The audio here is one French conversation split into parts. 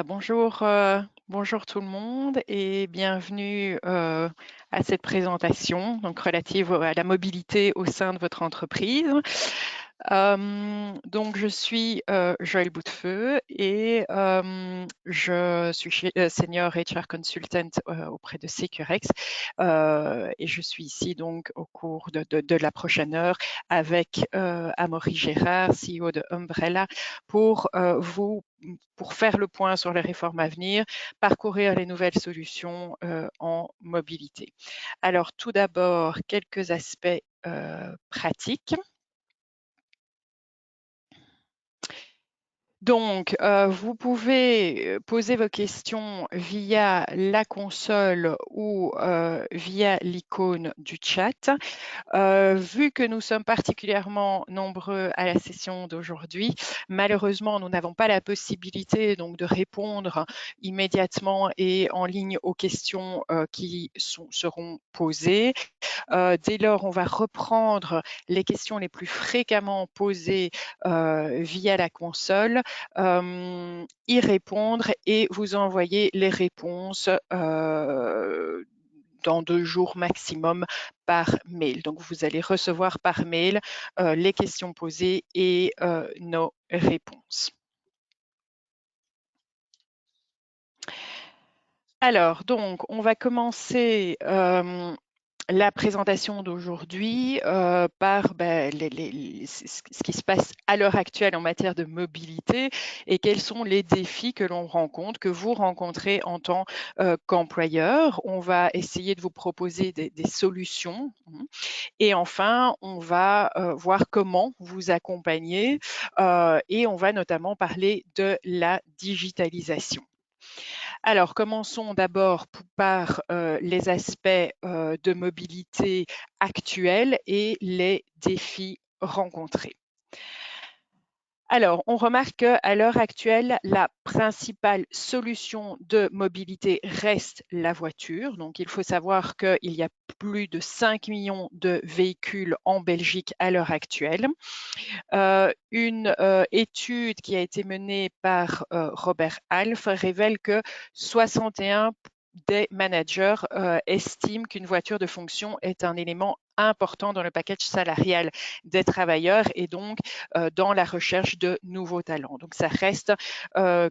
Bonjour, bonjour tout le monde et bienvenue à cette présentation donc relative à la mobilité au sein de votre entreprise. Donc je suis Joëlle Boutefeu et je suis Senior HR Consultant auprès de Securex et je suis ici donc au cours de la prochaine heure avec Amaury Gérard, CEO de Umbrella, pour pour faire le point sur les réformes à venir, parcourir les nouvelles solutions en mobilité. Alors tout d'abord, quelques aspects pratiques. Donc, vous pouvez poser vos questions via la console ou via l'icône du chat. Vu que nous sommes particulièrement nombreux à la session d'aujourd'hui, malheureusement, nous n'avons pas la possibilité donc de répondre immédiatement et en ligne aux questions qui seront posées. Dès lors, on va reprendre les questions les plus fréquemment posées via la console, y répondre et vous envoyer les réponses dans 2 jours maximum par mail. Donc, vous allez recevoir par mail les questions posées et nos réponses. Alors, donc, on va commencer la présentation d'aujourd'hui par ce qui se passe à l'heure actuelle en matière de mobilité et quels sont les défis que l'on rencontre, que vous rencontrez en tant qu'employeur. On va essayer de vous proposer des solutions et enfin, on va voir comment vous accompagner et on va notamment parler de la digitalisation. Alors, commençons d'abord par les aspects de mobilité actuels et les défis rencontrés. Alors, on remarque qu'à l'heure actuelle, la principale solution de mobilité reste la voiture. Donc, il faut savoir qu'il y a plus de 5 millions de véhicules en Belgique à l'heure actuelle. Une étude qui a été menée par Robert Half révèle que 61 des managers estiment qu'une voiture de fonction est un élément important dans le package salarial des travailleurs et donc dans la recherche de nouveaux talents. Donc ça reste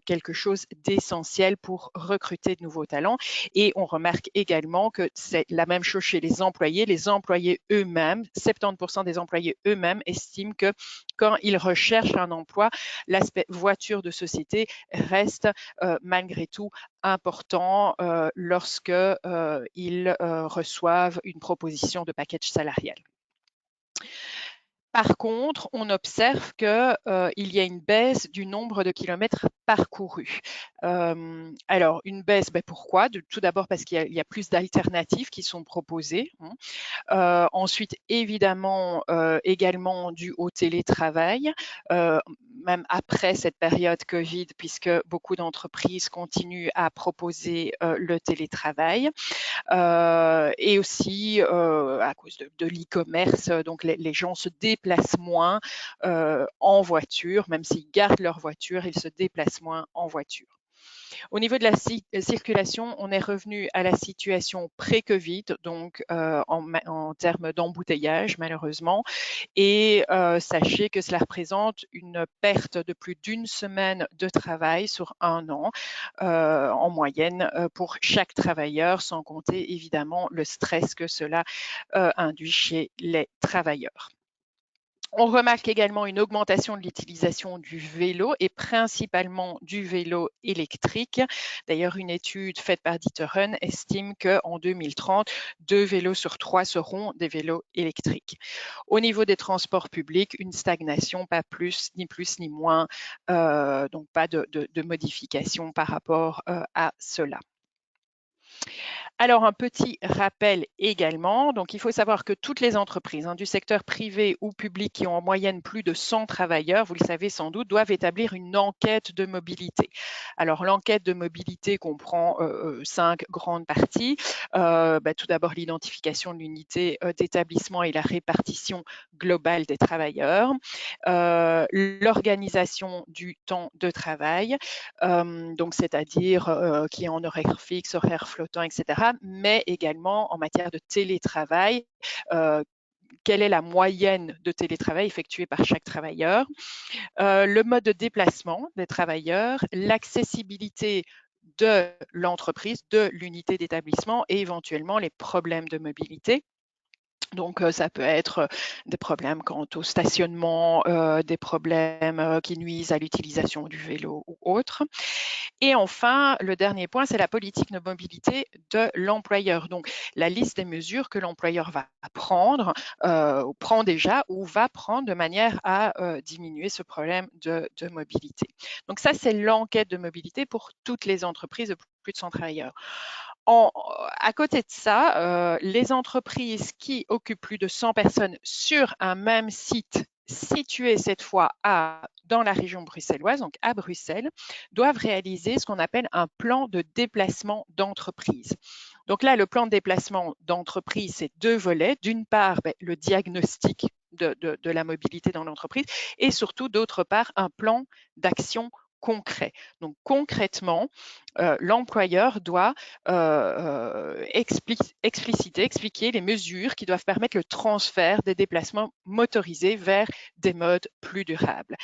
quelque chose d'essentiel pour recruter de nouveaux talents. Et on remarque également que c'est la même chose chez les employés. Les employés eux-mêmes, 70% des employés eux-mêmes estiment que quand ils recherchent un emploi, l'aspect voiture de société reste malgré tout important lorsqu'ils reçoivent une proposition de package salarial. Par contre, on observe qu'il y a une baisse du nombre de kilomètres parcourus. Alors, une baisse, pourquoi? Tout d'abord parce qu'il y a plus d'alternatives qui sont proposées. Ensuite, évidemment, également dû au télétravail, même après cette période Covid, puisque beaucoup d'entreprises continuent à proposer le télétravail. Et aussi à cause de l'e-commerce, donc les gens se déplacent moins en voiture, même s'ils gardent leur voiture, ils se déplacent moins en voiture. Au niveau de la circulation, on est revenu à la situation pré-Covid, donc en termes d'embouteillage, malheureusement. Et sachez que cela représente une perte de plus d'une semaine de travail sur un an, en moyenne, pour chaque travailleur, sans compter évidemment le stress que cela induit chez les travailleurs. On remarque également une augmentation de l'utilisation du vélo et principalement du vélo électrique. D'ailleurs, une étude faite par D'Ieteren estime qu'en 2030, 2 vélos sur 3 seront des vélos électriques. Au niveau des transports publics, une stagnation, pas plus ni moins, donc pas de modification par rapport à cela. Alors, un petit rappel également. Donc, il faut savoir que toutes les entreprises du secteur privé ou public qui ont en moyenne plus de 100 travailleurs, vous le savez sans doute, doivent établir une enquête de mobilité. Alors, l'enquête de mobilité comprend 5 grandes parties. Tout d'abord, l'identification de l'unité d'établissement et la répartition globale des travailleurs, l'organisation du temps de travail, donc c'est-à-dire qui est en horaire fixe, horaire flottant, etc., mais également en matière de télétravail. Quelle est la moyenne de télétravail effectuée par chaque travailleur, le mode de déplacement des travailleurs, l'accessibilité de l'entreprise, de l'unité d'établissement et éventuellement les problèmes de mobilité. Donc, ça peut être des problèmes quant au stationnement, des problèmes qui nuisent à l'utilisation du vélo ou autre. Et enfin, le dernier point, c'est la politique de mobilité de l'employeur. Donc, la liste des mesures que l'employeur va prendre, prend déjà ou va prendre de manière à diminuer ce problème de mobilité. Donc, ça, c'est l'enquête de mobilité pour toutes les entreprises de plus de 100 travailleurs. À côté de ça, les entreprises qui occupent plus de 100 personnes sur un même site situé cette fois dans la région bruxelloise, donc à Bruxelles, doivent réaliser ce qu'on appelle un plan de déplacement d'entreprise. Donc là, le plan de déplacement d'entreprise, c'est 2 volets. D'une part, le diagnostic de la mobilité dans l'entreprise et surtout, d'autre part, un plan d'action concret. Donc concrètement, l'employeur doit expliquer les mesures qui doivent permettre le transfert des déplacements motorisés vers des modes plus durables.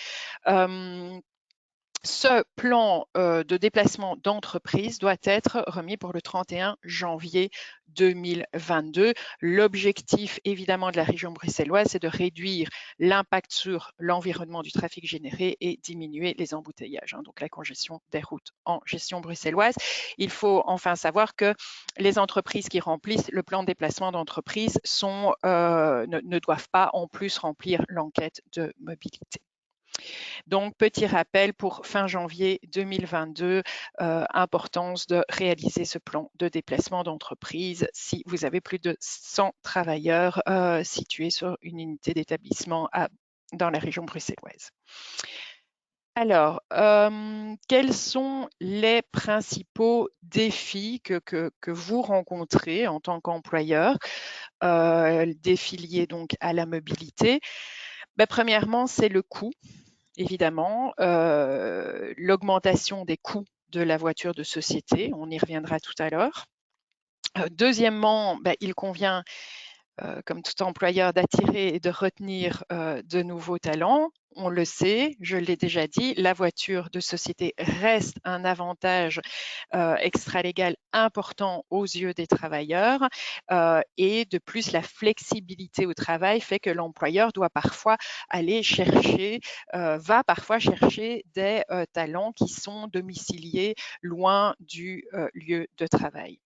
Ce plan de déplacement d'entreprise doit être remis pour le 31 janvier 2022. L'objectif, évidemment, de la région bruxelloise, c'est de réduire l'impact sur l'environnement du trafic généré et diminuer les embouteillages, donc la congestion des routes en gestion bruxelloise. Il faut enfin savoir que les entreprises qui remplissent le plan de déplacement d'entreprise ne doivent pas en plus remplir l'enquête de mobilité. Donc, petit rappel pour fin janvier 2022, importance de réaliser ce plan de déplacement d'entreprise si vous avez plus de 100 travailleurs situés sur une unité d'établissement dans la région bruxelloise. Alors, quels sont les principaux défis que vous rencontrez en tant qu'employeur, défis liés donc à la mobilité? Premièrement, c'est le coût. Évidemment, l'augmentation des coûts de la voiture de société, on y reviendra tout à l'heure. Deuxièmement, il convient, comme tout employeur, d'attirer et de retenir de nouveaux talents. On le sait, je l'ai déjà dit, la voiture de société reste un avantage extralégal important aux yeux des travailleurs et de plus la flexibilité au travail fait que l'employeur doit parfois va parfois chercher des talents qui sont domiciliés loin du lieu de travail.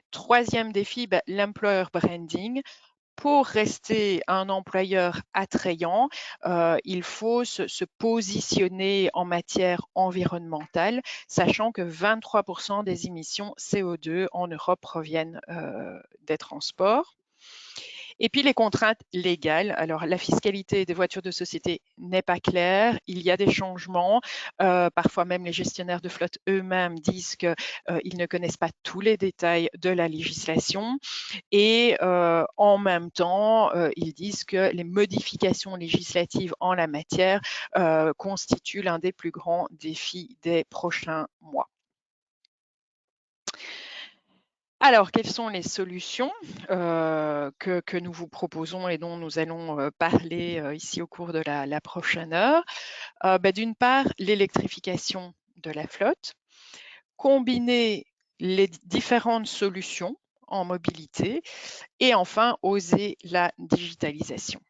Troisième défi, l'employer branding. Pour rester un employeur attrayant, il faut se positionner en matière environnementale, sachant que 23% des émissions CO2 en Europe proviennent des transports. Et puis les contraintes légales. Alors la fiscalité des voitures de société n'est pas claire. Il y a des changements. Parfois même les gestionnaires de flotte eux-mêmes disent qu'ils ne connaissent pas tous les détails de la législation. Et en même temps, ils disent que les modifications législatives en la matière constituent l'un des plus grands défis des prochains mois. Alors, quelles sont les solutions que nous vous proposons et dont nous allons parler ici au cours de la prochaine heure? D'une part, l'électrification de la flotte, combiner les différentes solutions en mobilité et enfin, oser la digitalisation.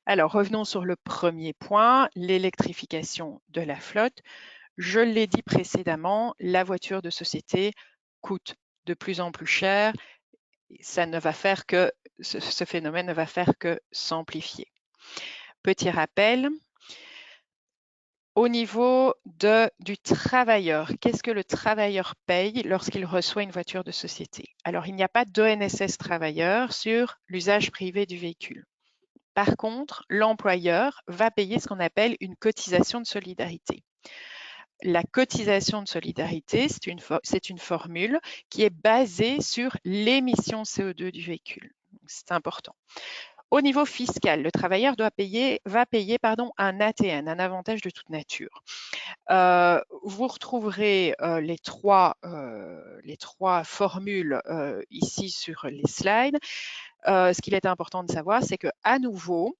Alors, revenons sur le premier point, l'électrification de la flotte. Je l'ai dit précédemment, la voiture de société coûte de plus en plus cher. Ça ne va faire que, ce phénomène ne va faire que s'amplifier. Petit rappel, Au niveau du travailleur, qu'est-ce que le travailleur paye lorsqu'il reçoit une voiture de société? Alors, il n'y a pas d'ONSS travailleur sur l'usage privé du véhicule. Par contre, l'employeur va payer ce qu'on appelle une cotisation de solidarité. La cotisation de solidarité, c'est une formule qui est basée sur l'émission CO2 du véhicule. C'est important. Au niveau fiscal, le travailleur va payer un ATN, un avantage de toute nature. Vous retrouverez les trois formules ici sur les slides. Ce qu'il est important de savoir, c'est que à nouveau,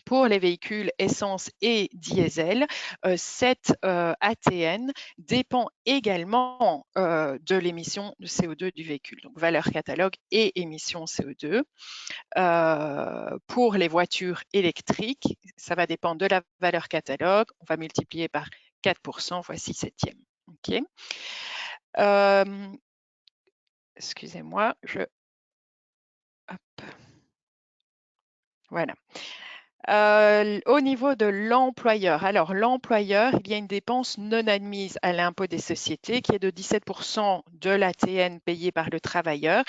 pour les véhicules essence et diesel, cette ATN dépend également de l'émission de CO2 du véhicule, donc valeur catalogue et émission CO2. Pour les voitures électriques, ça va dépendre de la valeur catalogue. On va multiplier par 4% fois 6 septièmes. Okay. Excusez-moi, Hop. Voilà. Au niveau de l'employeur, alors l'employeur, il y a une dépense non admise à l'impôt des sociétés qui est de 17% de l'ATN payé par le travailleur.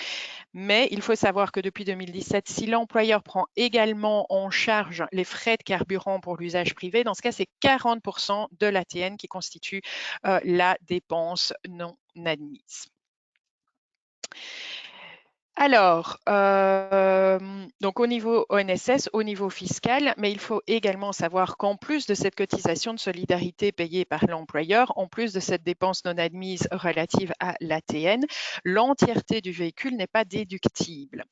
Mais il faut savoir que depuis 2017, si l'employeur prend également en charge les frais de carburant pour l'usage privé, dans ce cas, c'est 40% de l'ATN qui constitue la dépense non admise. Alors, donc au niveau ONSS, au niveau fiscal, mais il faut également savoir qu'en plus de cette cotisation de solidarité payée par l'employeur, en plus de cette dépense non admise relative à l'ATN, l'entièreté du véhicule n'est pas déductible.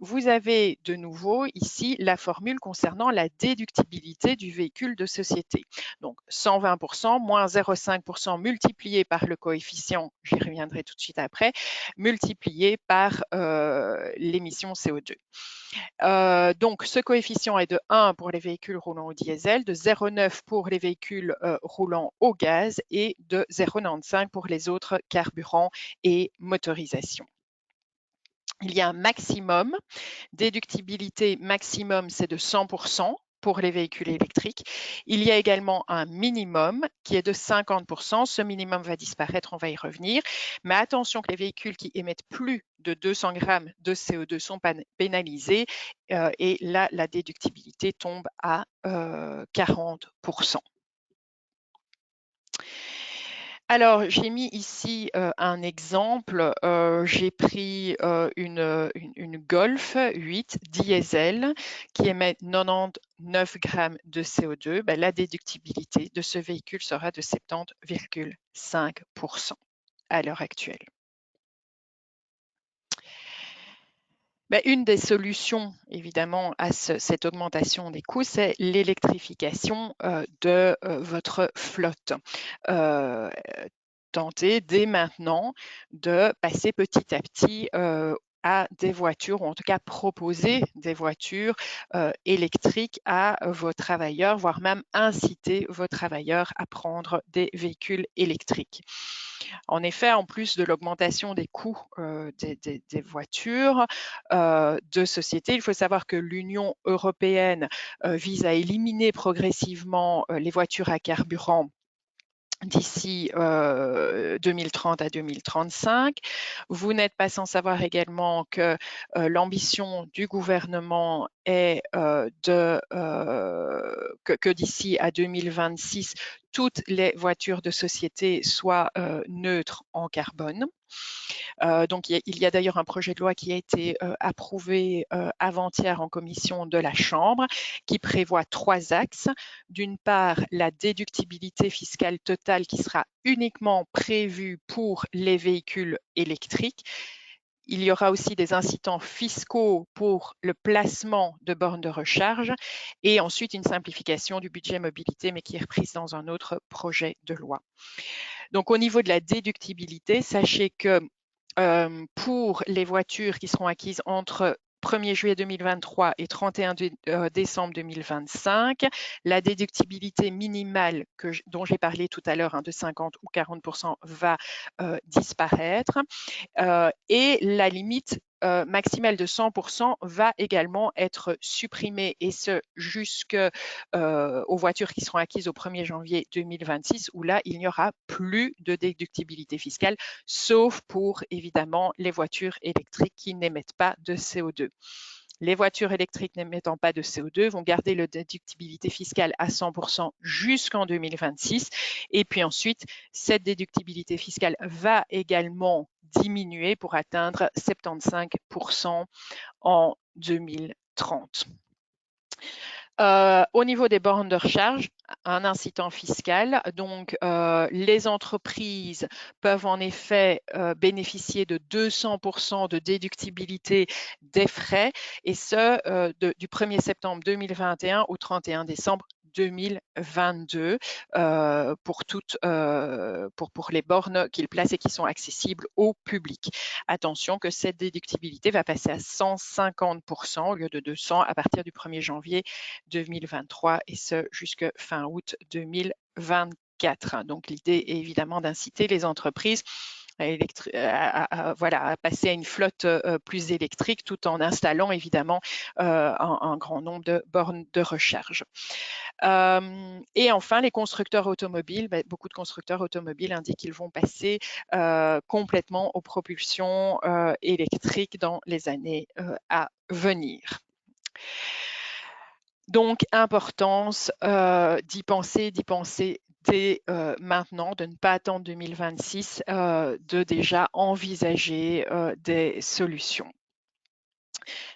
Vous avez de nouveau ici la formule concernant la déductibilité du véhicule de société. Donc 120% moins 0,5% multiplié par le coefficient, j'y reviendrai tout de suite après, multiplié par l'émission CO2. Donc ce coefficient est de 1 pour les véhicules roulant au diesel, de 0,9 pour les véhicules roulant au gaz et de 0,95 pour les autres carburants et motorisations. Il y a un maximum, déductibilité maximum, c'est de 100% pour les véhicules électriques. Il y a également un minimum qui est de 50%. Ce minimum va disparaître, on va y revenir. Mais attention que les véhicules qui émettent plus de 200 grammes de CO2 sont pénalisés et là, la déductibilité tombe à 40%. Alors, j'ai mis ici un exemple. J'ai pris une Golf 8 diesel qui émet 99 grammes de CO2. Ben, la déductibilité de ce véhicule sera de 70,5% à l'heure actuelle. Ben, une des solutions, évidemment, à cette augmentation des coûts, c'est l'électrification de votre flotte. Tenter dès maintenant de passer petit à petit à des voitures, ou en tout cas proposer des voitures électriques à vos travailleurs, voire même inciter vos travailleurs à prendre des véhicules électriques. En effet, en plus de l'augmentation des coûts des voitures de société, il faut savoir que l'Union européenne vise à éliminer progressivement les voitures à carburant d'ici 2030 à 2035. Vous n'êtes pas sans savoir également que l'ambition du gouvernement est que d'ici à 2026, toutes les voitures de société soient neutres en carbone. Donc, il y a d'ailleurs un projet de loi qui a été approuvé avant-hier en commission de la Chambre qui prévoit 3 axes. D'une part, la déductibilité fiscale totale qui sera uniquement prévue pour les véhicules électriques. Il y aura aussi des incitants fiscaux pour le placement de bornes de recharge et ensuite une simplification du budget mobilité, mais qui est reprise dans un autre projet de loi. Donc, au niveau de la déductibilité, sachez que pour les voitures qui seront acquises entre 1er juillet 2023 et 31 décembre 2025, la déductibilité minimale dont j'ai parlé tout à l'heure, de 50 ou 40%, va disparaître et la limite maximale de 100% va également être supprimée, et ce jusqu'aux voitures qui seront acquises au 1er janvier 2026, où là, il n'y aura plus de déductibilité fiscale, sauf pour évidemment les voitures électriques qui n'émettent pas de CO2. Les voitures électriques n'émettant pas de CO2 vont garder la déductibilité fiscale à 100% jusqu'en 2026. Et puis ensuite, cette déductibilité fiscale va également diminuer pour atteindre 75% en 2030. Au niveau des bornes de recharge, un incitant fiscal. Donc, les entreprises peuvent en effet bénéficier de 200% de déductibilité des frais, et ce, du 1er septembre 2021 au 31 décembre 2022 pour les bornes qu'ils placent et qui sont accessibles au public. Attention que cette déductibilité va passer à 150% au lieu de 200 à partir du 1er janvier 2023, et ce jusqu'à fin août 2024. Donc l'idée est évidemment d'inciter les entreprises à passer à une flotte plus électrique, tout en installant évidemment un grand nombre de bornes de recharge. Et enfin, les constructeurs automobiles, beaucoup de constructeurs automobiles indiquent qu'ils vont passer complètement aux propulsions électriques dans les années à venir. Donc, importance d'y penser dès maintenant, de ne pas attendre 2026, de déjà envisager des solutions.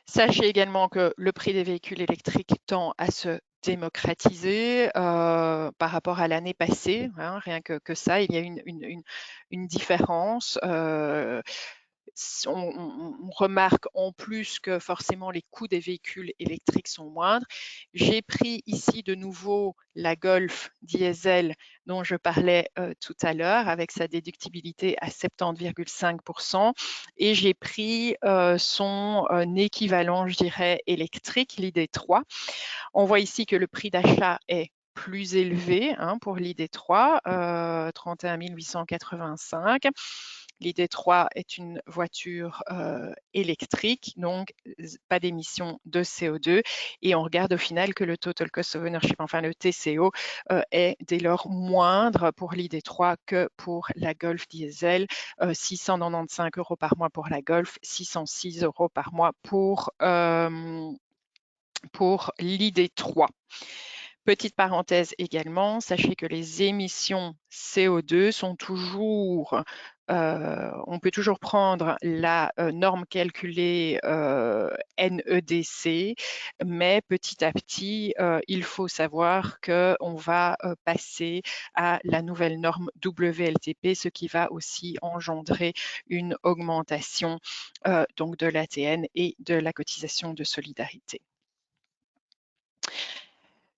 Sachez également que le prix des véhicules électriques tend à se démocratiser par rapport à l'année passée, hein, rien que ça, il y a une différence. On remarque en plus que forcément les coûts des véhicules électriques sont moindres. J'ai pris ici de nouveau la Golf diesel dont je parlais tout à l'heure, avec sa déductibilité à 70,5%, et j'ai pris son équivalent, je dirais, électrique, l'ID3. On voit ici que le prix d'achat est plus élevé pour l'ID3, 31 885. L'ID3 est une voiture électrique, donc pas d'émissions de CO2, et on regarde au final que le Total Cost of Ownership, enfin le TCO, est dès lors moindre pour l'ID3 que pour la Golf diesel, 695 € par mois pour la Golf, 606 € par mois pour l'ID3. Petite parenthèse également, sachez que les émissions CO2 sont toujours, on peut toujours prendre la norme calculée NEDC, mais petit à petit, il faut savoir qu'on va passer à la nouvelle norme WLTP, ce qui va aussi engendrer une augmentation donc de l'ATN et de la cotisation de solidarité.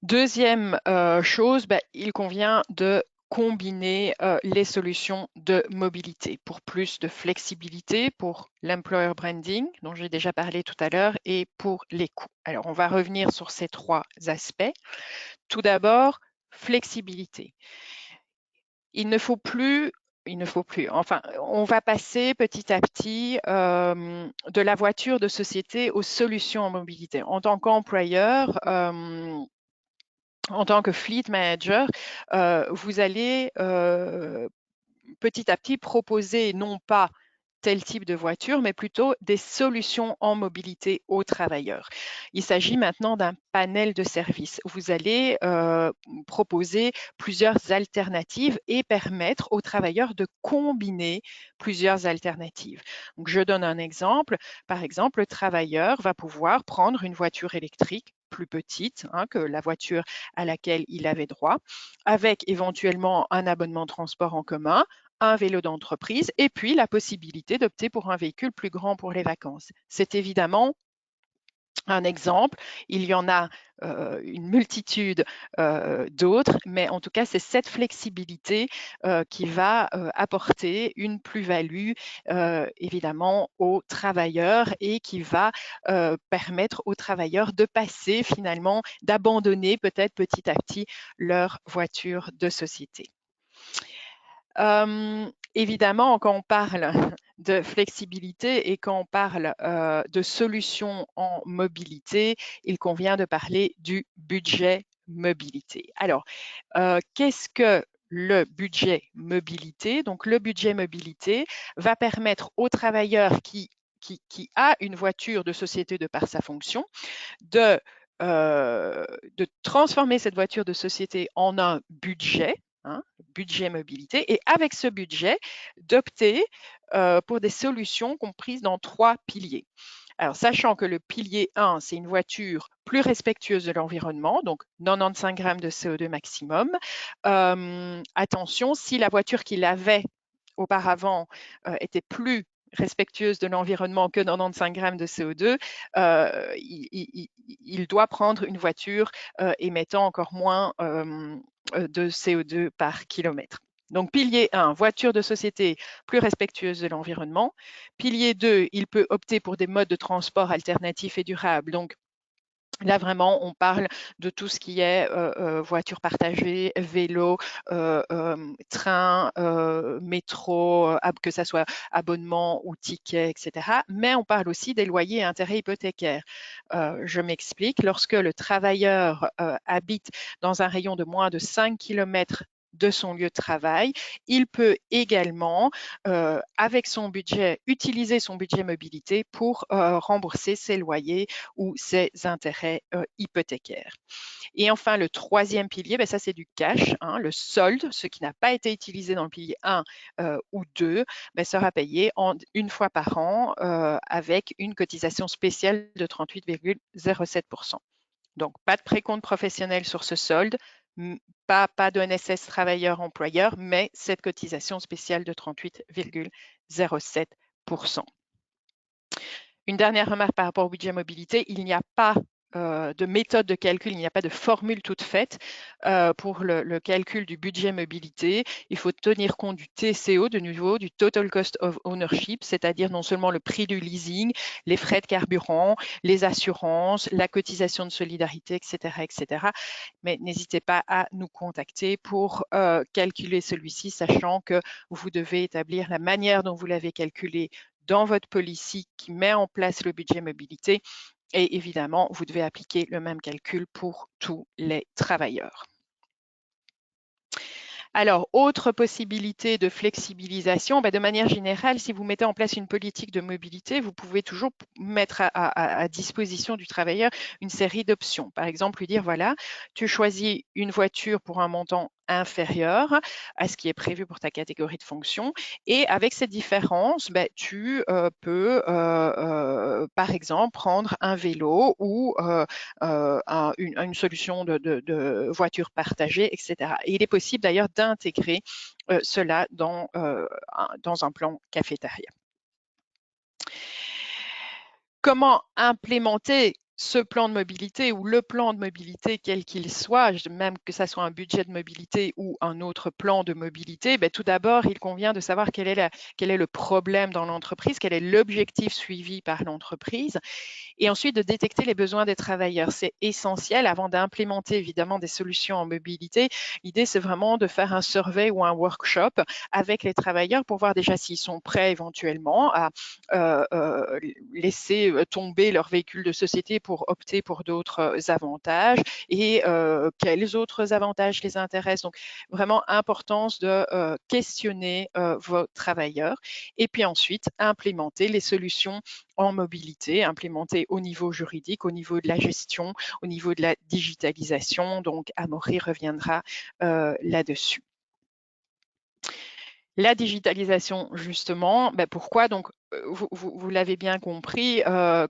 Deuxième chose, il convient de combiner les solutions de mobilité pour plus de flexibilité, pour l'employer branding dont j'ai déjà parlé tout à l'heure, et pour les coûts. Alors, on va revenir sur ces trois aspects. Tout d'abord, flexibilité. Il ne faut plus, enfin, on va passer petit à petit de la voiture de société aux solutions en mobilité. En tant qu'employeur, en tant que fleet manager, vous allez petit à petit proposer non pas tel type de voiture, mais plutôt des solutions en mobilité aux travailleurs. Il s'agit maintenant d'un panel de services. Vous allez proposer plusieurs alternatives et permettre aux travailleurs de combiner plusieurs alternatives. Donc, je donne un exemple. Par exemple, le travailleur va pouvoir prendre une voiture électrique plus petite que la voiture à laquelle il avait droit, avec éventuellement un abonnement de transport en commun, un vélo d'entreprise, et puis la possibilité d'opter pour un véhicule plus grand pour les vacances. C'est évidemment un exemple, il y en a une multitude d'autres, mais en tout cas, c'est cette flexibilité qui va apporter une plus-value évidemment aux travailleurs, et qui va permettre aux travailleurs de passer finalement, d'abandonner peut-être petit à petit leur voiture de société. Évidemment, quand on parle de flexibilité et quand on parle de solutions en mobilité, il convient de parler du budget mobilité. Alors, qu'est-ce que le budget mobilité? Donc, le budget mobilité va permettre au travailleur qui a une voiture de société de par sa fonction de transformer cette voiture de société en un budget, budget mobilité, et avec ce budget, d'opter pour des solutions comprises dans 3 piliers. Alors, sachant que le pilier 1, c'est une voiture plus respectueuse de l'environnement, donc 95 grammes de CO2 maximum. Attention, si la voiture qu'il avait auparavant était plus respectueuse de l'environnement que 95 grammes de CO2, il doit prendre une voiture émettant encore moins de CO2 par kilomètre. Donc, pilier 1, voiture de société plus respectueuse de l'environnement. Pilier 2, il peut opter pour des modes de transport alternatifs et durables. Donc, là, vraiment, on parle de tout ce qui est voiture partagée, vélo, train, métro, que ça soit abonnement ou ticket, etc. Mais on parle aussi des loyers et intérêts hypothécaires. Je m'explique. Lorsque le travailleur habite dans un rayon de moins de 5 km de son lieu de travail, il peut également, avec son budget, utiliser son budget mobilité pour rembourser ses loyers ou ses intérêts hypothécaires. Et enfin, le troisième pilier, ben ça c'est du cash, le solde, ce qui n'a pas été utilisé dans le pilier 1 ou 2, ben, sera payé une fois par an avec une cotisation spéciale de 38,07%. Donc, pas de précompte professionnel sur ce solde, pas de NSS travailleur-employeur, mais cette cotisation spéciale de 38,07%. Une dernière remarque par rapport au budget mobilité, il n'y a pas de méthode de calcul, il n'y a pas de formule toute faite pour le calcul du budget mobilité. Il faut tenir compte du TCO, de nouveau, du Total Cost of Ownership, c'est-à-dire non seulement le prix du leasing, les frais de carburant, les assurances, la cotisation de solidarité, etc., etc. Mais n'hésitez pas à nous contacter pour calculer celui-ci, sachant que vous devez établir la manière dont vous l'avez calculé dans votre policy qui met en place le budget mobilité. Et évidemment, vous devez appliquer le même calcul pour tous les travailleurs. Alors, autre possibilité de flexibilisation, de manière générale, si vous mettez en place une politique de mobilité, vous pouvez toujours mettre à disposition du travailleur une série d'options. Par exemple, lui dire, voilà, tu choisis une voiture pour un montant inférieur à ce qui est prévu pour ta catégorie de fonction. Et avec cette différence, tu peux, par exemple, prendre un vélo ou une solution de voiture partagée, etc. Et il est possible d'ailleurs d'intégrer cela dans un plan cafétéria. Comment implémenter ce plan de mobilité ou le plan de mobilité, quel qu'il soit, même que ça soit un budget de mobilité ou un autre plan de mobilité, tout d'abord, il convient de savoir quel est le problème dans l'entreprise, quel est l'objectif suivi par l'entreprise, et ensuite de détecter les besoins des travailleurs. C'est essentiel avant d'implémenter évidemment des solutions en mobilité. L'idée, c'est vraiment de faire un survey ou un workshop avec les travailleurs pour voir déjà s'ils sont prêts éventuellement à laisser tomber leur véhicule de société pour opter pour d'autres avantages et quels autres avantages les intéressent. Donc, vraiment importance de questionner vos travailleurs et puis ensuite implémenter les solutions en mobilité, implémentées au niveau juridique, au niveau de la gestion, au niveau de la digitalisation. Donc, Amaury reviendra là-dessus. La digitalisation, justement, pourquoi? Donc, vous l'avez bien compris,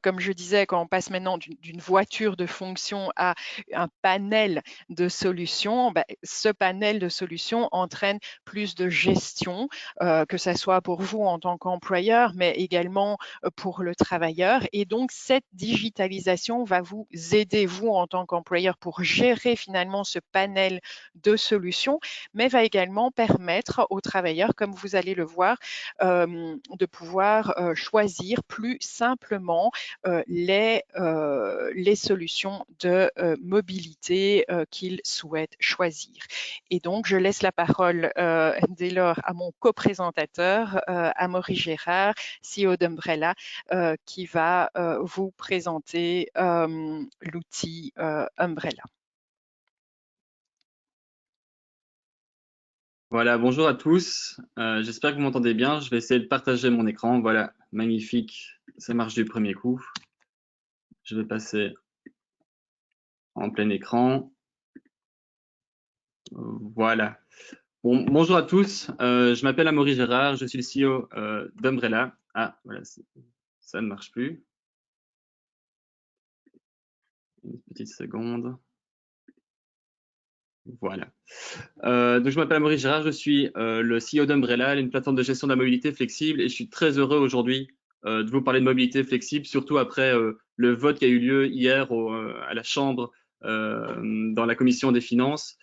comme je disais, quand on passe maintenant d'une voiture de fonction à un panel de solutions, ce panel de solutions entraîne plus de gestion, que ça soit pour vous en tant qu'employeur, mais également pour le travailleur. Et donc, cette digitalisation va vous aider, vous en tant qu'employeur, pour gérer finalement ce panel de solutions, mais va également permettre aux travailleurs, comme vous allez le voir, de pouvoir pouvoir choisir plus simplement les solutions de mobilité qu'ils souhaitent choisir. Et donc, je laisse la parole dès lors à mon co-présentateur, Amaury Gérard, CEO d'Umbrella, qui va vous présenter l'outil Umbrella. Voilà, bonjour à tous. J'espère que vous m'entendez bien. Je vais essayer de partager mon écran. Voilà, magnifique. Ça marche du premier coup. Je vais passer en plein écran. Voilà. Bon, bonjour à tous. Je m'appelle Amaury Gérard. Je suis le CEO d'Umbrella. Ah, voilà, ça ne marche plus. Une petite seconde. Voilà. Donc, je m'appelle Amaury Gérard. Je suis le CEO d'Umbrella, une plateforme de gestion de la mobilité flexible. Et je suis très heureux aujourd'hui de vous parler de mobilité flexible, surtout après le vote qui a eu lieu hier à la Chambre dans la Commission des finances,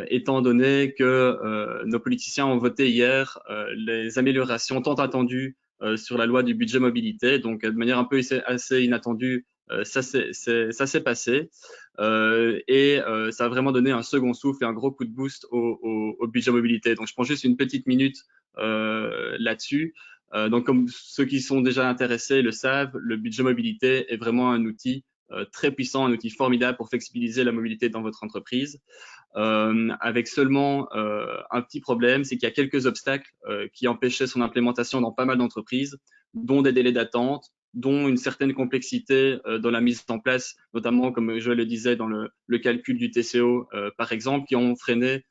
étant donné que nos politiciens ont voté hier les améliorations tant attendues sur la loi du budget mobilité. Donc, de manière un peu assez inattendue, ça s'est passé. Ça a vraiment donné un second souffle et un gros coup de boost au budget mobilité. Donc, je prends juste une petite minute là-dessus. Donc, comme ceux qui sont déjà intéressés le savent, le budget mobilité est vraiment un outil très puissant, un outil formidable pour flexibiliser la mobilité dans votre entreprise. Avec seulement un petit problème, c'est qu'il y a quelques obstacles qui empêchaient son implémentation dans pas mal d'entreprises, dont des délais d'attente, dont une certaine complexité dans la mise en place, notamment, comme je le disais, dans le calcul du TCO, par exemple, qui ont freiné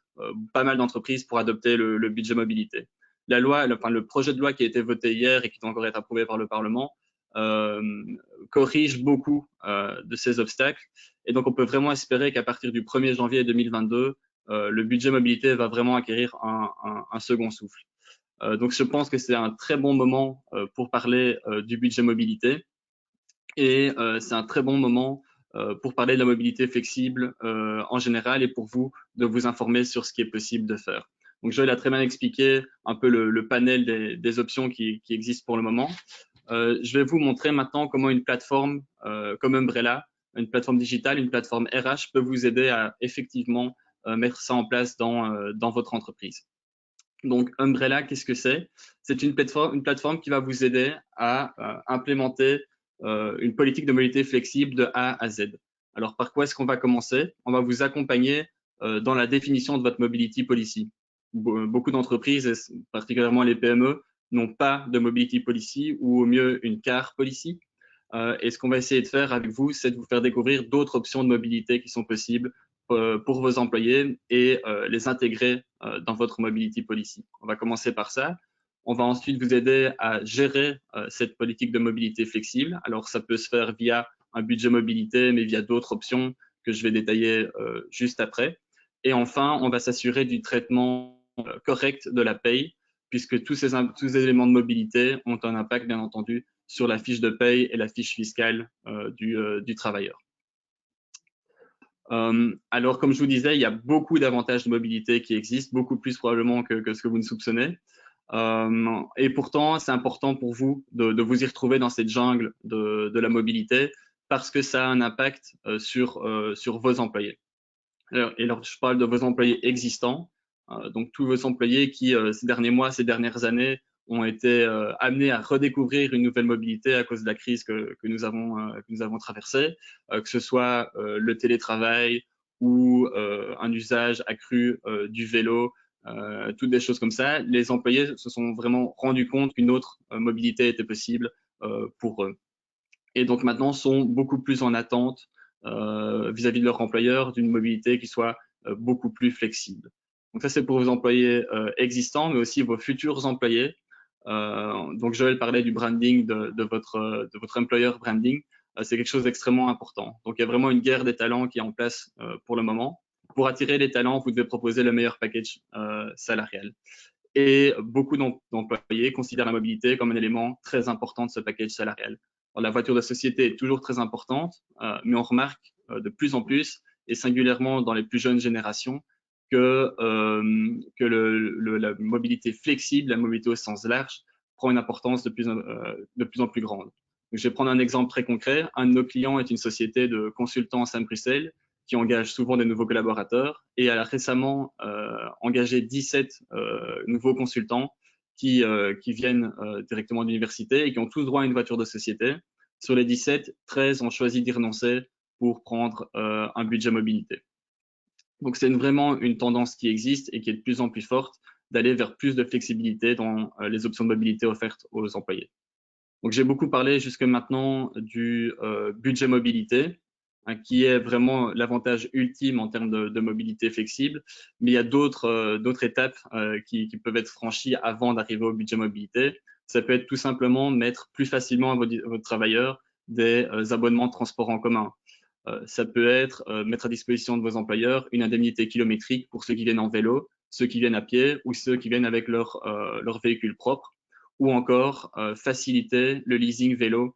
pas mal d'entreprises pour adopter le budget mobilité. La loi, le projet de loi qui a été voté hier et qui doit encore être approuvé par le Parlement, corrige beaucoup de ces obstacles. Et donc, on peut vraiment espérer qu'à partir du 1er janvier 2022, le budget mobilité va vraiment acquérir un second souffle. Donc, je pense que c'est un très bon moment pour parler du budget mobilité. Et c'est un très bon moment pour parler de la mobilité flexible en général et pour vous de vous informer sur ce qui est possible de faire. Donc, Joël a très bien expliqué un peu le panel des options qui existent pour le moment. Je vais vous montrer maintenant comment une plateforme comme Umbrella, une plateforme digitale, une plateforme RH peut vous aider à effectivement mettre ça en place dans votre entreprise. Donc, Umbrella, qu'est-ce que c'est? C'est une plateforme qui va vous aider à implémenter une politique de mobilité flexible de A à Z. Alors, par quoi est-ce qu'on va commencer? On va vous accompagner dans la définition de votre mobility policy. Beaucoup d'entreprises, particulièrement les PME, n'ont pas de mobility policy ou au mieux une car policy. Et ce qu'on va essayer de faire avec vous, c'est de vous faire découvrir d'autres options de mobilité qui sont possibles pour vos employés et les intégrer dans votre mobility policy. On va commencer par ça. On va ensuite vous aider à gérer cette politique de mobilité flexible. Alors, ça peut se faire via un budget mobilité, mais via d'autres options que je vais détailler juste après. Et enfin, on va s'assurer du traitement correct de la paye, puisque tous ces éléments de mobilité ont un impact, bien entendu, sur la fiche de paye et la fiche fiscale du travailleur. Alors, comme je vous disais, il y a beaucoup d'avantages de mobilité qui existent, beaucoup plus probablement que ce que vous ne soupçonnez. Et pourtant, c'est important pour vous de vous y retrouver dans cette jungle de la mobilité parce que ça a un impact sur vos employés. Alors, je parle de vos employés existants, donc tous vos employés qui, ces derniers mois, ces dernières années, ont été amenés à redécouvrir une nouvelle mobilité à cause de la crise que nous avons traversée, que ce soit le télétravail ou un usage accru du vélo, toutes des choses comme ça. Les employés se sont vraiment rendus compte qu'une autre mobilité était possible pour eux. Et donc maintenant sont beaucoup plus en attente vis-à-vis de leur employeur d'une mobilité qui soit beaucoup plus flexible. Donc ça, c'est pour vos employés existants, mais aussi vos futurs employés. Donc Joël parlait du branding de votre employer branding. C'est quelque chose d'extrêmement important. Donc il y a vraiment une guerre des talents qui est en place pour le moment. Pour attirer les talents, vous devez proposer le meilleur package salarial. Et beaucoup d'employés considèrent la mobilité comme un élément très important de ce package salarial. Alors, la voiture de société est toujours très importante, mais on remarque de plus en plus, et singulièrement dans les plus jeunes générations, que la mobilité flexible, la mobilité au sens large, prend une importance de plus en plus grande. Donc, je vais prendre un exemple très concret. Un de nos clients est une société de consultance à Bruxelles qui engage souvent des nouveaux collaborateurs et elle a récemment engagé 17 nouveaux consultants qui viennent directement de l'université et qui ont tous droit à une voiture de société. Sur les 17, 13 ont choisi d'y renoncer pour prendre un budget mobilité. Donc, c'est vraiment une tendance qui existe et qui est de plus en plus forte d'aller vers plus de flexibilité dans les options de mobilité offertes aux employés. Donc, j'ai beaucoup parlé jusque maintenant du budget mobilité, hein, qui est vraiment l'avantage ultime en termes de mobilité flexible. Mais il y a d'autres étapes qui peuvent être franchies avant d'arriver au budget mobilité. Ça peut être tout simplement mettre plus facilement à vos travailleurs des abonnements de transport en commun. Ça peut être mettre à disposition de vos employeurs une indemnité kilométrique pour ceux qui viennent en vélo, ceux qui viennent à pied ou ceux qui viennent avec leur véhicule propre, ou encore faciliter le leasing vélo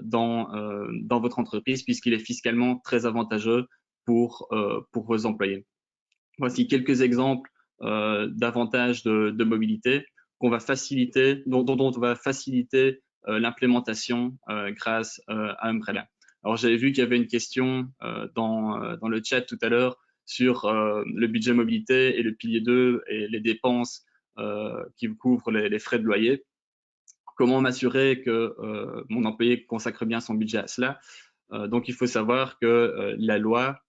dans votre entreprise puisqu'il est fiscalement très avantageux pour vos employés. Voici quelques exemples d'avantages de mobilité qu'on va faciliter, dont on va faciliter l'implémentation grâce à Umbrella. Alors, j'avais vu qu'il y avait une question dans le chat tout à l'heure sur le budget mobilité et le pilier 2 et les dépenses qui couvrent les frais de loyer. Comment m'assurer que mon employé consacre bien son budget à cela? Donc, il faut savoir que la loi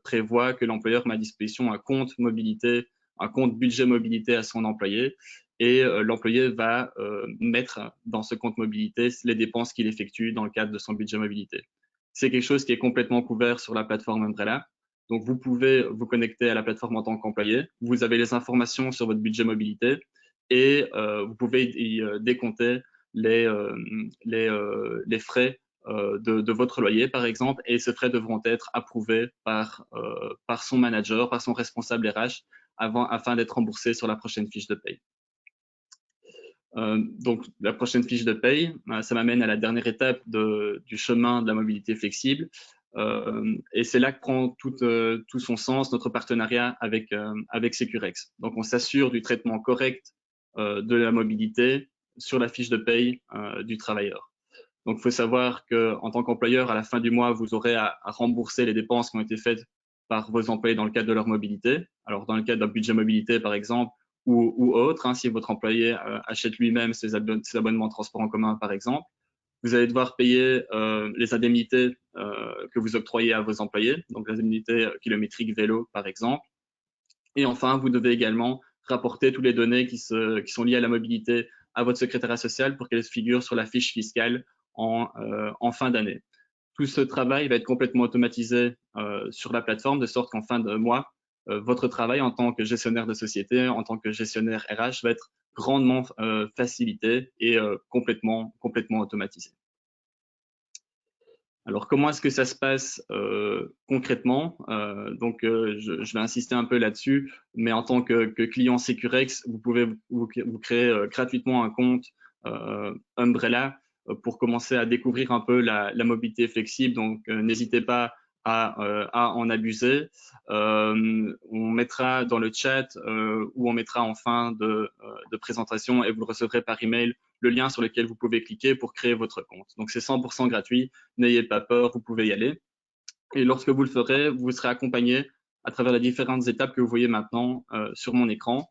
prévoit que l'employeur met à disposition un compte mobilité, un compte budget mobilité à son employé et l'employé va mettre dans ce compte mobilité les dépenses qu'il effectue dans le cadre de son budget mobilité. C'est quelque chose qui est complètement couvert sur la plateforme Umbrella. Donc, vous pouvez vous connecter à la plateforme en tant qu'employé. Vous avez les informations sur votre budget mobilité et vous pouvez y décompter les frais de votre loyer, par exemple, et ces frais devront être approuvés par son manager, par son responsable RH, afin d'être remboursés sur la prochaine fiche de paye. Donc, la prochaine fiche de paye, ça m'amène à la dernière étape du chemin de la mobilité flexible. Et c'est là que prend tout son sens notre partenariat avec Securex. Donc, on s'assure du traitement correct de la mobilité sur la fiche de paye du travailleur. Donc, il faut savoir qu'en tant qu'employeur, à la fin du mois, vous aurez à rembourser les dépenses qui ont été faites par vos employés dans le cadre de leur mobilité. Alors, dans le cadre d'un budget mobilité, par exemple, ou autre, hein, si votre employé achète lui-même ses abonnements de transport en commun, par exemple, vous allez devoir payer les indemnités que vous octroyez à vos employés, donc les indemnités kilométriques vélo, par exemple. Et enfin, vous devez également rapporter toutes les données qui sont liées à la mobilité à votre secrétariat social pour qu'elles figurent sur la fiche fiscale en fin d'année. Tout ce travail va être complètement automatisé sur la plateforme, de sorte qu'en fin de mois, votre travail en tant que gestionnaire de société, en tant que gestionnaire RH, va être grandement facilité et complètement automatisé. Alors, comment est-ce que ça se passe concrètement? Donc, je vais insister un peu là-dessus, mais en tant que client Securex, vous pouvez vous créer gratuitement un compte Umbrella pour commencer à découvrir un peu la mobilité flexible. Donc, n'hésitez pas à en abuser. On mettra dans le chat ou on mettra en fin de présentation et vous le recevrez par email le lien sur lequel vous pouvez cliquer pour créer votre compte. Donc, c'est 100% gratuit. N'ayez pas peur, vous pouvez y aller. Et lorsque vous le ferez, vous serez accompagné à travers les différentes étapes que vous voyez maintenant sur mon écran.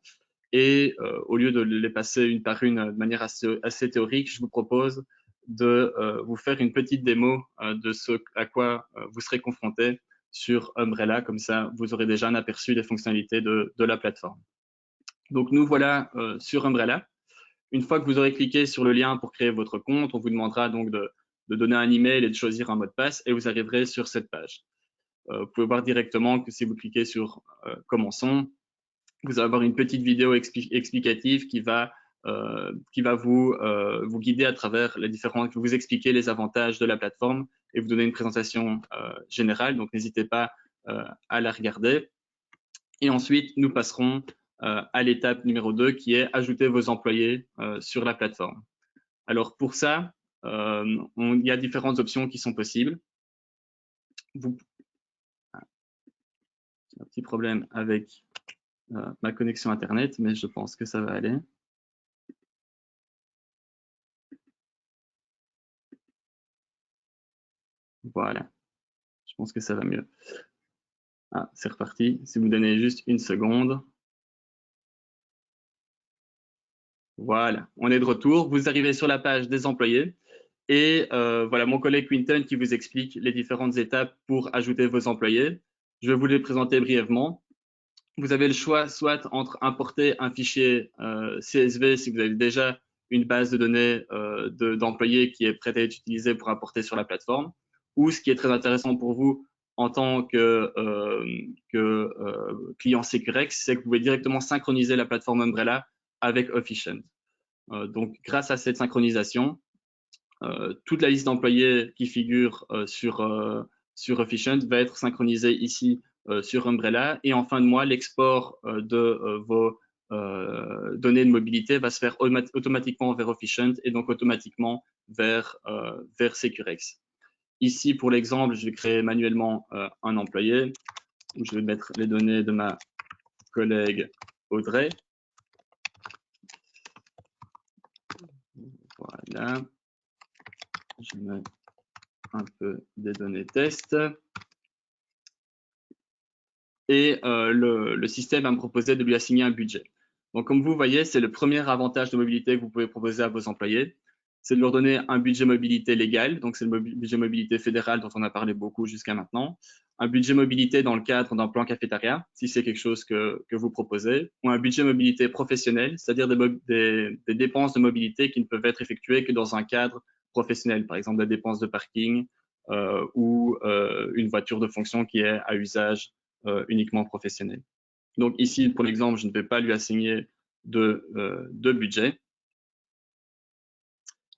Et au lieu de les passer une par une de manière assez théorique, je vous propose de vous faire une petite démo de ce à quoi vous serez confronté sur Umbrella. Comme ça, vous aurez déjà un aperçu des fonctionnalités de la plateforme. Donc, nous voilà sur Umbrella. Une fois que vous aurez cliqué sur le lien pour créer votre compte, on vous demandera donc de donner un email et de choisir un mot de passe et vous arriverez sur cette page. Vous pouvez voir directement que si vous cliquez sur Commençons, vous allez avoir une petite vidéo explicative qui va vous guider à travers les différents, vous expliquer les avantages de la plateforme et vous donner une présentation générale. Donc, n'hésitez pas à la regarder. Et ensuite, nous passerons à l'étape numéro 2 qui est ajouter vos employés sur la plateforme. Alors pour ça, il y a différentes options qui sont possibles. J'ai un petit problème avec ma connexion Internet, mais je pense que ça va aller. Voilà, je pense que ça va mieux. Ah, c'est reparti. Si vous me donnez juste une seconde. Voilà, on est de retour. Vous arrivez sur la page des employés. Et voilà, mon collègue Quinton qui vous explique les différentes étapes pour ajouter vos employés. Je vais vous les présenter brièvement. Vous avez le choix soit entre importer un fichier CSV si vous avez déjà une base de données d'employés qui est prête à être utilisée pour importer sur la plateforme, ou ce qui est très intéressant pour vous en tant que client Securex, c'est que vous pouvez directement synchroniser la plateforme Umbrella avec Officient. Donc, grâce à cette synchronisation, toute la liste d'employés qui figure sur Efficient va être synchronisée ici sur Umbrella. Et en fin de mois, l'export de vos données de mobilité va se faire automatiquement vers Efficient et donc automatiquement vers Securex. Ici, pour l'exemple, je vais créer manuellement un employé où je vais mettre les données de ma collègue Audrey. Voilà. Je mets un peu des données test. Et le système va me proposer de lui assigner un budget. Donc, comme vous voyez, c'est le premier avantage de mobilité que vous pouvez proposer à vos employés. C'est de leur donner un budget mobilité légal, donc c'est le budget mobilité fédéral dont on a parlé beaucoup jusqu'à maintenant. Un budget mobilité dans le cadre d'un plan cafétéria, si c'est quelque chose que vous proposez, ou un budget mobilité professionnel, c'est-à-dire des dépenses de mobilité qui ne peuvent être effectuées que dans un cadre professionnel, par exemple des dépenses de parking ou une voiture de fonction qui est à usage uniquement professionnel. Donc ici, pour l'exemple, je ne vais pas lui assigner de budget.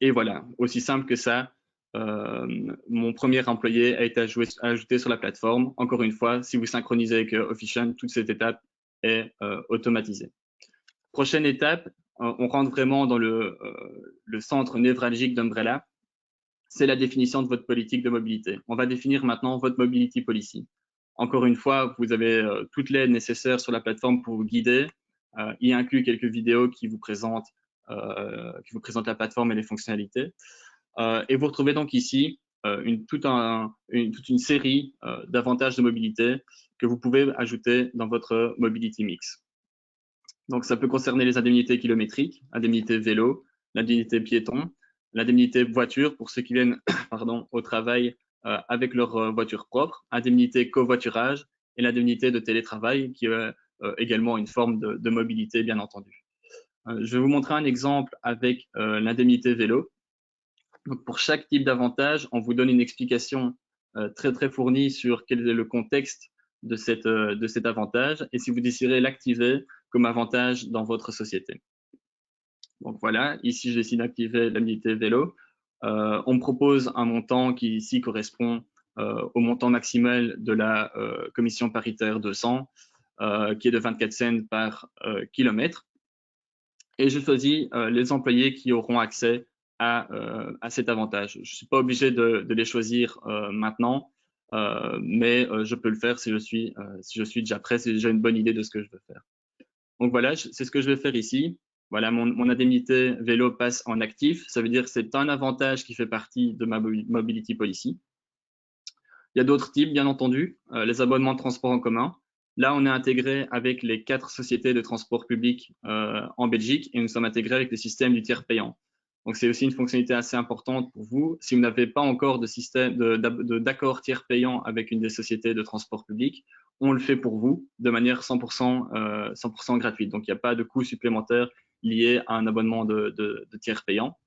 Et voilà, aussi simple que ça, mon premier employé a été ajouté sur la plateforme. Encore une fois, si vous synchronisez avec Officient, toute cette étape est automatisée. Prochaine étape, on rentre vraiment dans le centre névralgique d'Umbrella, c'est la définition de votre politique de mobilité. On va définir maintenant votre mobility policy. Encore une fois, vous avez toute l'aide nécessaire sur la plateforme pour vous guider. Il inclut quelques vidéos qui vous présentent la plateforme et les fonctionnalités. Et vous retrouvez donc ici toute une série d'avantages de mobilité que vous pouvez ajouter dans votre mobility mix. Donc, ça peut concerner les indemnités kilométriques, indemnités vélo, l'indemnité piéton, l'indemnité voiture pour ceux qui viennent au travail avec leur voiture propre, indemnité covoiturage et l'indemnité de télétravail qui est également une forme de mobilité, bien entendu. Je vais vous montrer un exemple avec l'indemnité vélo. Donc, pour chaque type d'avantage, on vous donne une explication très, très fournie sur quel est le contexte de cet avantage et si vous désirez l'activer comme avantage dans votre société. Donc voilà, ici, je décide d'activer l'indemnité vélo. On me propose un montant qui ici correspond au montant maximal de la commission paritaire 200, qui est de 24 cents par kilomètre. Et je choisis les employés qui auront accès à cet avantage. Je ne suis pas obligé de les choisir maintenant, mais je peux le faire si je suis déjà prêt, si j'ai déjà une bonne idée de ce que je veux faire. Donc voilà, c'est ce que je vais faire ici. Voilà, mon indemnité vélo passe en actif. Ça veut dire que c'est un avantage qui fait partie de ma mobility policy. Il y a d'autres types, bien entendu, les abonnements de transport en commun. Là, on est intégré avec les 4 sociétés de transport public en Belgique et nous sommes intégrés avec le système du tiers payant. Donc, c'est aussi une fonctionnalité assez importante pour vous. Si vous n'avez pas encore de système d'accord tiers payant avec une des sociétés de transport public, on le fait pour vous de manière 100% gratuite. Donc, il n'y a pas de coût supplémentaire lié à un abonnement de tiers payant.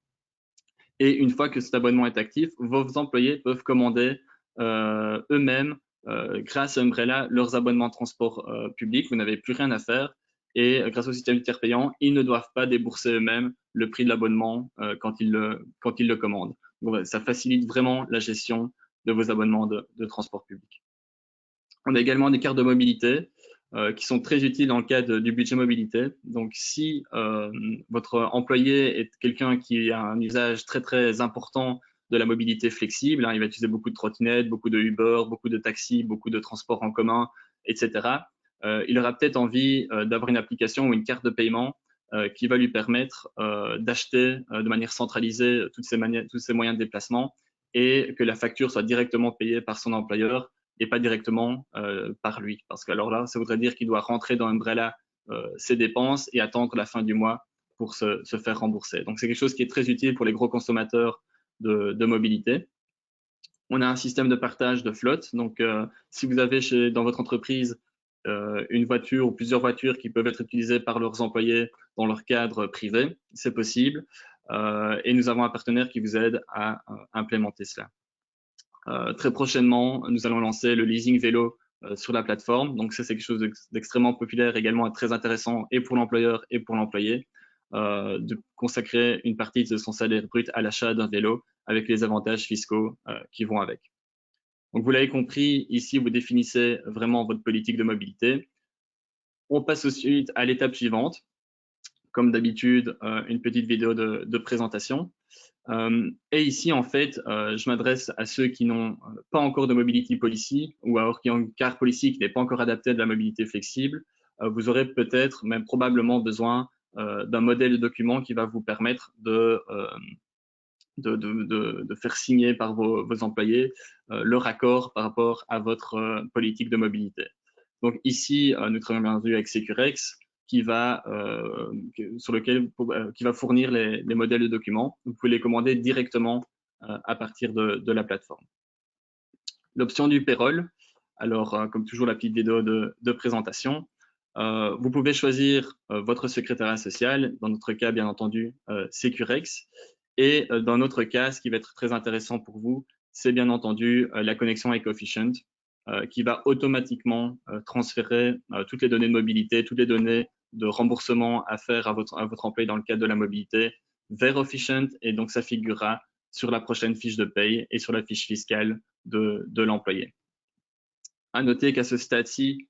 Et une fois que cet abonnement est actif, vos employés peuvent commander eux-mêmes, grâce à Umbrella, leurs abonnements de transport public. Vous n'avez plus rien à faire. Et grâce au système tiers payant, ils ne doivent pas débourser eux-mêmes le prix de l'abonnement quand ils le commandent. Donc, ça facilite vraiment la gestion de vos abonnements de transport public. On a également des cartes de mobilité qui sont très utiles dans le cadre du budget mobilité. Donc, si votre employé est quelqu'un qui a un usage très, très important de la mobilité flexible, il va utiliser beaucoup de trottinettes, beaucoup de Uber, beaucoup de taxis, beaucoup de transports en commun, etc. Il aura peut-être envie d'avoir une application ou une carte de paiement qui va lui permettre d'acheter de manière centralisée tous ces moyens de déplacement et que la facture soit directement payée par son employeur et pas directement par lui. Parce que alors là, ça voudrait dire qu'il doit rentrer dans Umbrella ses dépenses et attendre la fin du mois pour se faire rembourser. Donc, c'est quelque chose qui est très utile pour les gros consommateurs de mobilité. On a un système de partage de flotte. Donc, si vous avez dans votre entreprise une voiture ou plusieurs voitures qui peuvent être utilisées par leurs employés dans leur cadre privé, c'est possible. Et nous avons un partenaire qui vous aide à implémenter cela. Très prochainement, nous allons lancer le leasing vélo sur la plateforme. Donc, ça, c'est quelque chose d'extrêmement populaire également et très intéressant et pour l'employeur et pour l'employé, de consacrer une partie de son salaire brut à l'achat d'un vélo avec les avantages fiscaux qui vont avec. Donc, vous l'avez compris, ici, vous définissez vraiment votre politique de mobilité. On passe ensuite à l'étape suivante. Comme d'habitude, une petite vidéo de présentation. Et ici, en fait, je m'adresse à ceux qui n'ont pas encore de mobility policy ou alors qui ont une car policy qui n'est pas encore adaptée à de la mobilité flexible. Vous aurez peut-être, même probablement besoin d'un modèle de document qui va vous permettre de faire signer par vos employés leur accord par rapport à votre politique de mobilité. Donc ici, nous travaillons bien entendu avec Securex, qui va fournir les modèles de documents. Vous pouvez les commander directement à partir de la plateforme. L'option du payroll, alors comme toujours la petite vidéo de présentation, vous pouvez choisir votre secrétariat social, dans notre cas bien entendu Securex, et dans notre cas, ce qui va être très intéressant pour vous, c'est bien entendu la connexion avec Coefficient, qui va automatiquement transférer toutes les données de mobilité, toutes les données de remboursement à faire à votre employé dans le cadre de la mobilité vers Coefficient, et donc ça figurera sur la prochaine fiche de paye et sur la fiche fiscale de l'employé. À noter qu'à ce stade-ci,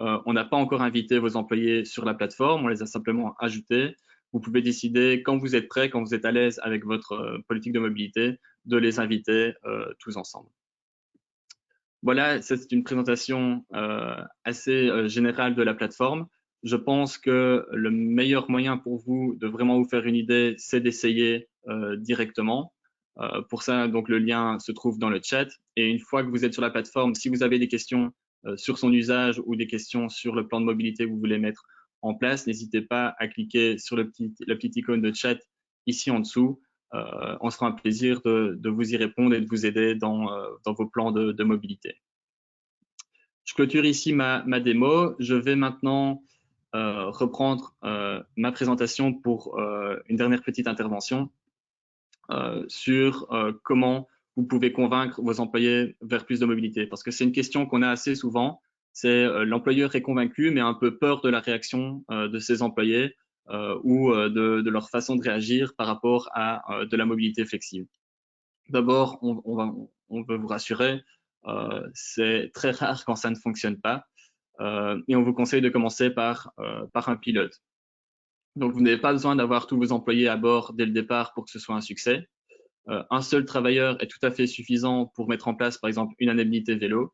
on n'a pas encore invité vos employés sur la plateforme, on les a simplement ajoutés. Vous pouvez décider quand vous êtes prêt, quand vous êtes à l'aise avec votre politique de mobilité, de les inviter tous ensemble. Voilà, c'est une présentation assez générale de la plateforme. Je pense que le meilleur moyen pour vous de vraiment vous faire une idée, c'est d'essayer directement. Pour ça, donc le lien se trouve dans le chat. Et une fois que vous êtes sur la plateforme, si vous avez des questions sur son usage ou des questions sur le plan de mobilité que vous voulez mettre en place, n'hésitez pas à cliquer sur la petite icône de chat ici en dessous. On sera un plaisir de vous y répondre et de vous aider dans vos plans de mobilité. Je clôture ici ma démo. Je vais maintenant reprendre ma présentation pour une dernière petite intervention sur comment vous pouvez convaincre vos employés vers plus de mobilité. Parce que c'est une question qu'on a assez souvent. C'est l'employeur est convaincu, mais a un peu peur de la réaction de ses employés ou de leur façon de réagir par rapport à de la mobilité flexible. D'abord, on veut vous rassurer, c'est très rare quand ça ne fonctionne pas et on vous conseille de commencer par un pilote. Donc, vous n'avez pas besoin d'avoir tous vos employés à bord dès le départ pour que ce soit un succès. Un seul travailleur est tout à fait suffisant pour mettre en place, par exemple, une indemnité vélo.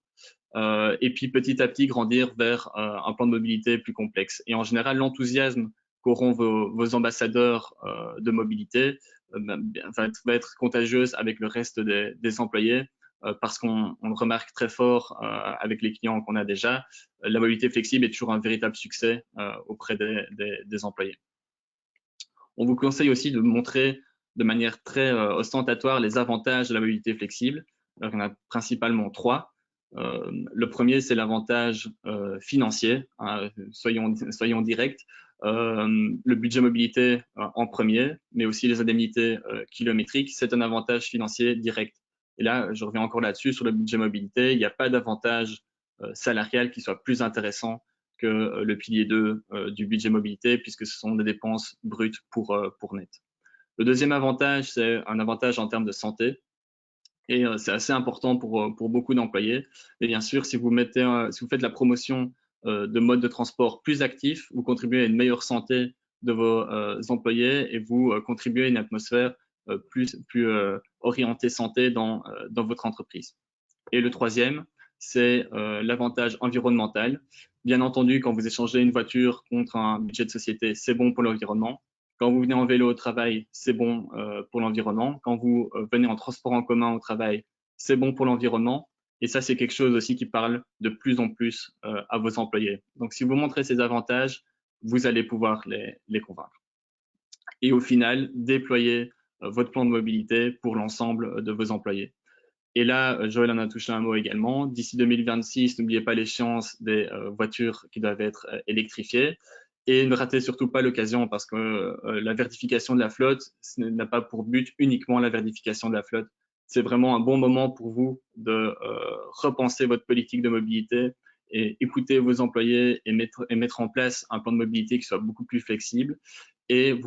Et puis, petit à petit, grandir vers un plan de mobilité plus complexe. Et en général, l'enthousiasme qu'auront vos ambassadeurs de mobilité va être contagieuse avec le reste des employés parce qu'on le remarque très fort avec les clients qu'on a déjà. La mobilité flexible est toujours un véritable succès auprès des employés. On vous conseille aussi de montrer de manière très ostentatoire les avantages de la mobilité flexible. Alors, il y en a principalement 3. Le premier, c'est l'avantage financier. Hein, soyons directs. Le budget mobilité en premier, mais aussi les indemnités kilométriques, c'est un avantage financier direct. Et là, je reviens encore là-dessus, sur le budget mobilité, il n'y a pas d'avantage salarial qui soit plus intéressant que le pilier 2 du budget mobilité, puisque ce sont des dépenses brutes pour net. Le deuxième avantage, c'est un avantage en termes de santé. Et c'est assez important pour beaucoup d'employés. Et bien sûr, si vous faites la promotion de modes de transport plus actifs, vous contribuez à une meilleure santé de vos employés et vous contribuez à une atmosphère plus orientée santé dans votre entreprise. Et le troisième, c'est l'avantage environnemental. Bien entendu, quand vous échangez une voiture contre un budget de société, c'est bon pour l'environnement. Quand vous venez en vélo au travail, c'est bon pour l'environnement. Quand vous venez en transport en commun au travail, c'est bon pour l'environnement. Et ça, c'est quelque chose aussi qui parle de plus en plus à vos employés. Donc, si vous montrez ces avantages, vous allez pouvoir les convaincre. Et au final, déployer votre plan de mobilité pour l'ensemble de vos employés. Et là, Joël en a touché un mot également. D'ici 2026, n'oubliez pas l'échéance des voitures qui doivent être électrifiées. Et ne ratez surtout pas l'occasion parce que la verdification de la flotte n'a pas pour but uniquement la verdification de la flotte. C'est vraiment un bon moment pour vous de repenser votre politique de mobilité et écouter vos employés et mettre en place un plan de mobilité qui soit beaucoup plus flexible. Et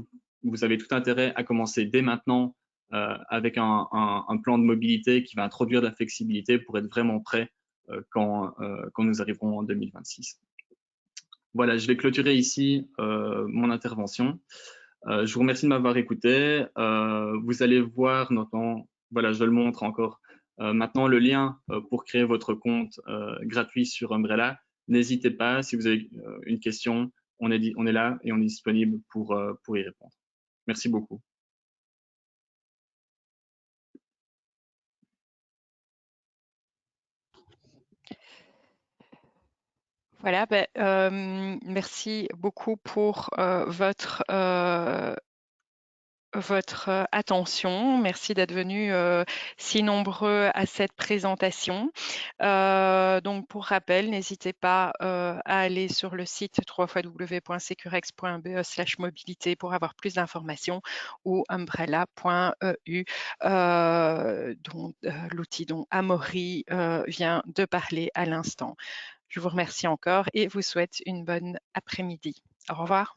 vous avez tout intérêt à commencer dès maintenant avec un plan de mobilité qui va introduire de la flexibilité pour être vraiment prêt quand nous arriverons en 2026. Voilà, je vais clôturer ici mon intervention. Je vous remercie de m'avoir écouté. Vous allez voir, voilà, je le montre encore maintenant, le lien pour créer votre compte gratuit sur Umbrella. N'hésitez pas, si vous avez une question, on est là et on est disponible pour y répondre. Merci beaucoup. Voilà, merci beaucoup pour votre attention. Merci d'être venus si nombreux à cette présentation. Donc, pour rappel, n'hésitez pas à aller sur le site www.securex.be/mobilité pour avoir plus d'informations ou umbrella.eu, dont l'outil dont Amaury vient de parler à l'instant. Je vous remercie encore et vous souhaite une bonne après-midi. Au revoir.